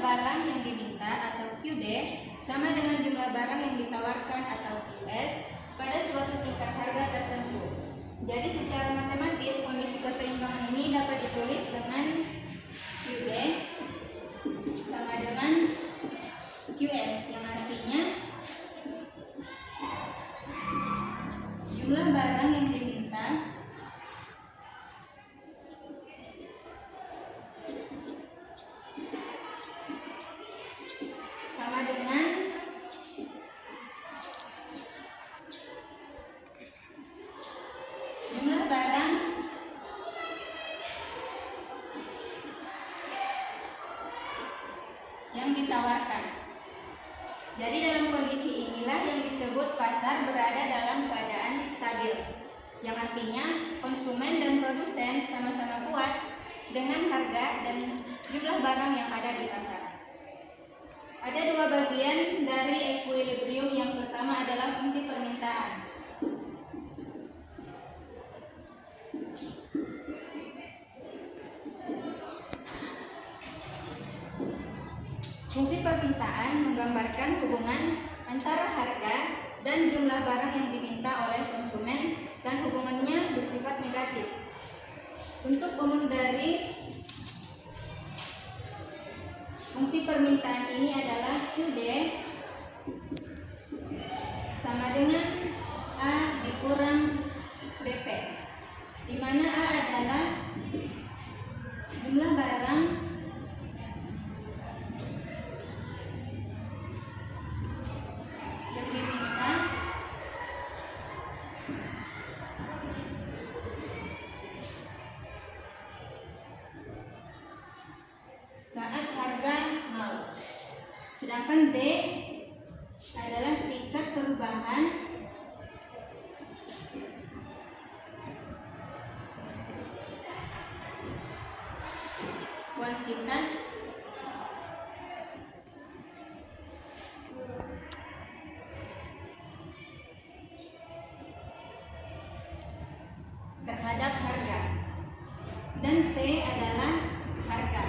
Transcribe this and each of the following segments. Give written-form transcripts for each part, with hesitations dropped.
barang yang diminta atau QD sama dengan jumlah barang yang ditawarkan atau QS pada suatu tingkat harga tertentu. Jadi secara matematis kondisi keseimbangan ini dapat ditulis dengan QD sama dengan QS, yang artinya jumlah barang yang diminta sama dengan jumlah barang yang ditawarkan. Jadi dalam kondisi inilah yang disebut pasar berada dalam keadaan stabil, yang artinya konsumen dan produsen sama-sama puas dengan harga dan jumlah barang yang ada di pasar. Ada dua bagian dari equilibrium. Yang pertama adalah fungsi permintaan. Fungsi permintaan menggambarkan hubungan antara harga dan jumlah barang yang diminta oleh konsumen dan hubungannya bersifat negatif. Untuk umum dari fungsi permintaan ini adalah QD sama dengan A dikurang BP, di mana A adalah jumlah barang yang diminta saat harga 0. Sedangkan B adalah tingkat perubahan kuantitas terhadap harga, dan P adalah harga.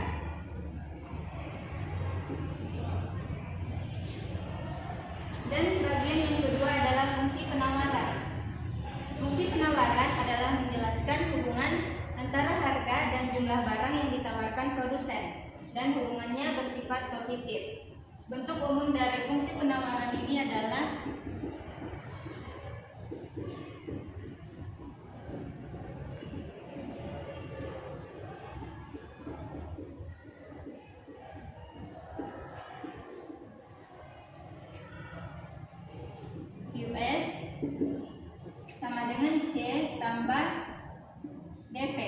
Dan bagian yang kedua adalah fungsi penawaran. Fungsi penawaran adalah menjelaskan hubungan antara harga dan jumlah barang yang ditawarkan produsen, dan hubungannya bersifat positif. Bentuk umum dari fungsi penawaran ini adalah QS sama dengan C tambah DP,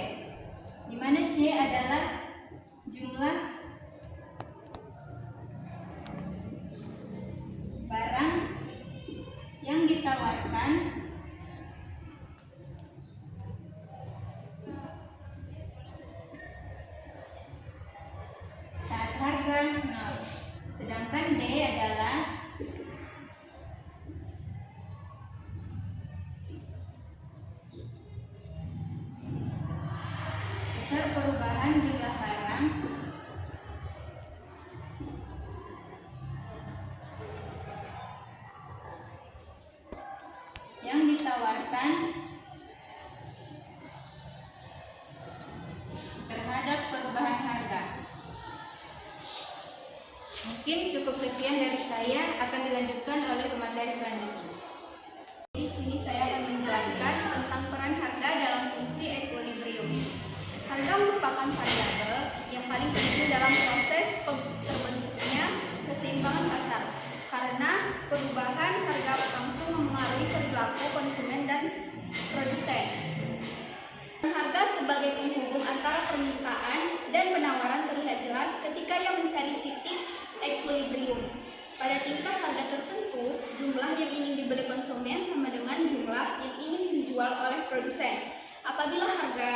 di mana C adalah jumlah barang yang ditawarkan saat harga 0. Sedangkan D adalah besar perubahan jumlah barang yang ditawarkan terhadap perubahan harga. Mungkin cukup sekian dari saya, akan dilanjutkan oleh pemateri selanjutnya. Di sini saya akan menjelaskan tentang peran harga dalam fungsi equilibrium. Harga merupakan variabel yang paling penting dalam proses terbentuknya keseimbangan pasar, karena perubahan harga langsung mempengaruhi perilaku konsumen dan produsen. Harga sebagai penghubung antara permintaan dan penawaran terlihat jelas ketika ia mencari titik equilibrium. Pada tingkat harga tertentu, jumlah yang ingin dibeli konsumen sama dengan jumlah yang ingin dijual oleh produsen. Apabila harga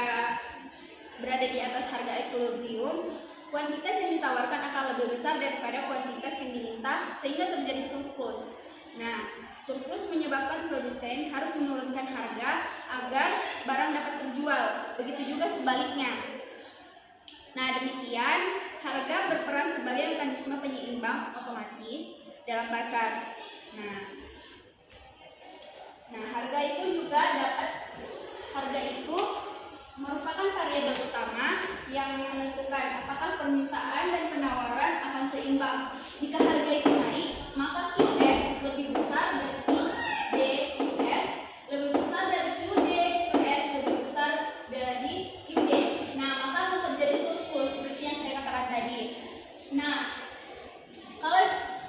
berada di atas harga equilibrium, kuantitas yang ditawarkan akan lebih besar daripada kuantitas yang diminta, sehingga terjadi surplus. Nah, surplus menyebabkan produsen harus menurunkan harga agar barang dapat terjual. Begitu juga sebaliknya. Nah, demikian harga berperan sebagai mekanisme penyeimbang otomatis dalam pasar. Nah, harga itu merupakan variabel utama yang menentukan apakah permintaan dan penawaran akan seimbang. Jika harga itu naik, maka QS lebih besar dari QD, lebih besar dari QD, QS lebih besar dari QD. Nah, maka akan terjadi surplus seperti yang saya katakan tadi. Nah,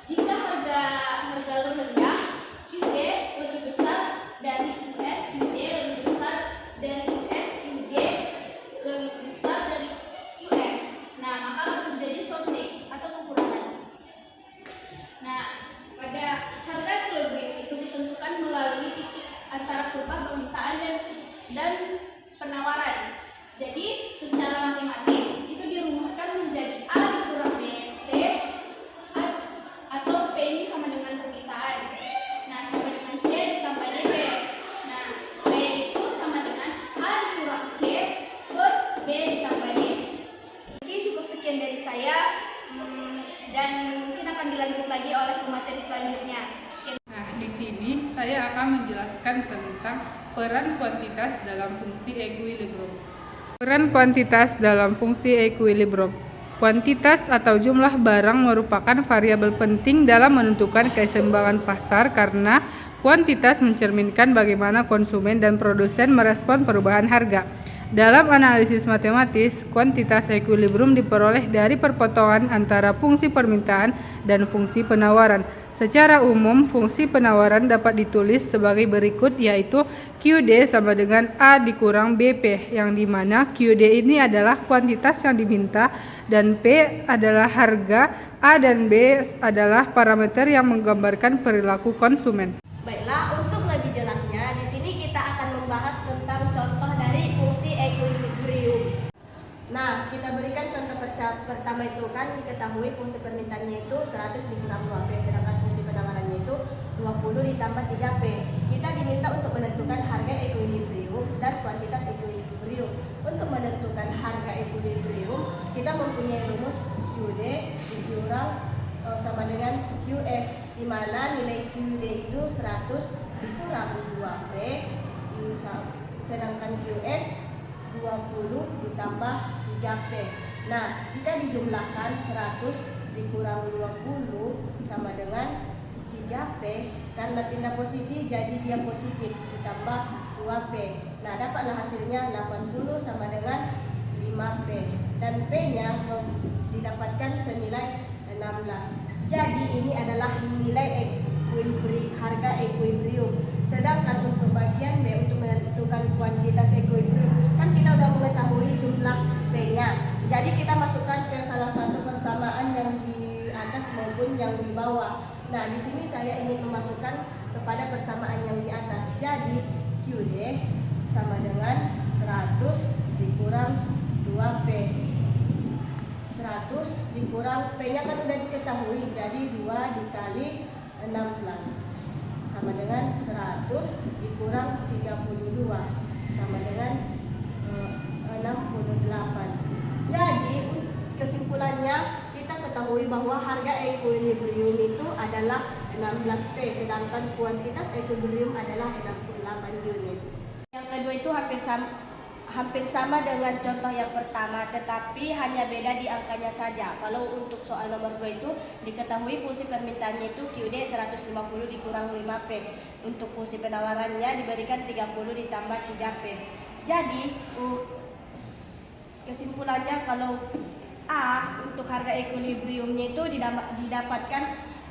jika harga rendah, QD lebih besar dari QS, QD lebih besar dari QS, QD lebih besar dari QS. Nah, maka akan terjadi shortage atau kekurangan. Nah, pada harga equilibrium itu ditentukan melalui titik antara kurva permintaan dan penawaran. Jadi, secara matematis itu dirumuskan menjadi A dikurang B, atau P ini sama dengan permintaan. Nah, sama dengan C ditambah DP. Nah, P itu sama dengan A dikurang C per B ditambah D. Oke, cukup sekian dari saya, dan mungkin akan dilanjut lagi oleh pemateri selanjutnya. Nah, di sini saya akan menjelaskan tentang peran kuantitas dalam fungsi equilibrium. Peran kuantitas dalam fungsi equilibrium. Kuantitas atau jumlah barang merupakan variabel penting dalam menentukan keseimbangan pasar karena kuantitas mencerminkan bagaimana konsumen dan produsen merespon perubahan harga. Dalam analisis matematis, kuantitas equilibrium diperoleh dari perpotongan antara fungsi permintaan dan fungsi penawaran. Secara umum, fungsi penawaran dapat ditulis sebagai berikut, yaitu QD sama dengan A dikurang BP, yang dimana QD ini adalah kuantitas yang diminta dan P adalah harga, A dan B adalah parameter yang menggambarkan perilaku konsumen. Baiklah, untuk lebih jelasnya, di sini kita akan membahas tentang contoh dari fungsi equilibrium. Nah, kita berikan contoh pertama itu kan diketahui fungsi permintaannya itu 100 dikurang 2P, sedangkan fungsi penawarannya itu 20 ditambah 3P. Kita diminta untuk menentukan harga equilibrium dan kuantitas equilibrium. Untuk menentukan harga equilibrium, kita mempunyai rumus QD dikurang sama dengan QS, di mana nilai QD itu 100 dikurang 2P, sedangkan QS 20 ditambah 3P. Nah, jika dijumlahkan 100 dikurang 20 sama dengan 3P, karena pindah posisi jadi dia positif ditambah 2P. Nah, dapatlah hasilnya 80 sama dengan 5P, dan P-nya didapatkan senilai 16. Jadi ini adalah nilai harga equilibrium. Sedangkan untuk bagian B, untuk menentukan kuantitas equilibrium, kan kita sudah mengetahui jumlah P-nya. Jadi kita masukkan ke salah satu persamaan yang di atas maupun yang di bawah. Nah, di sini saya ingin memasukkan kepada persamaan yang di atas. Jadi QD sama dengan 100 dikurang 2P. 100 dikurang P-nya kan sudah diketahui, jadi 2 dikali 16 sama dengan 100 dikurang 32 sama dengan 68. Jadi kesimpulannya kita ketahui bahwa harga equilibrium itu adalah 16P, sedangkan kuantitas equilibrium adalah 68 unit. Yang kedua itu hampir sama dengan contoh yang pertama, tetapi hanya beda di angkanya saja. Kalau untuk soal nomor 2 itu diketahui fungsi permintaannya itu QD 150 dikurang 5P. Untuk fungsi penawarannya diberikan 30 ditambah 3P. Jadi kesimpulannya kalau A untuk harga equilibriumnya itu didapatkan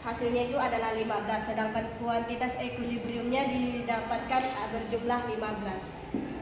hasilnya itu adalah 15, sedangkan kuantitas equilibriumnya didapatkan berjumlah 15.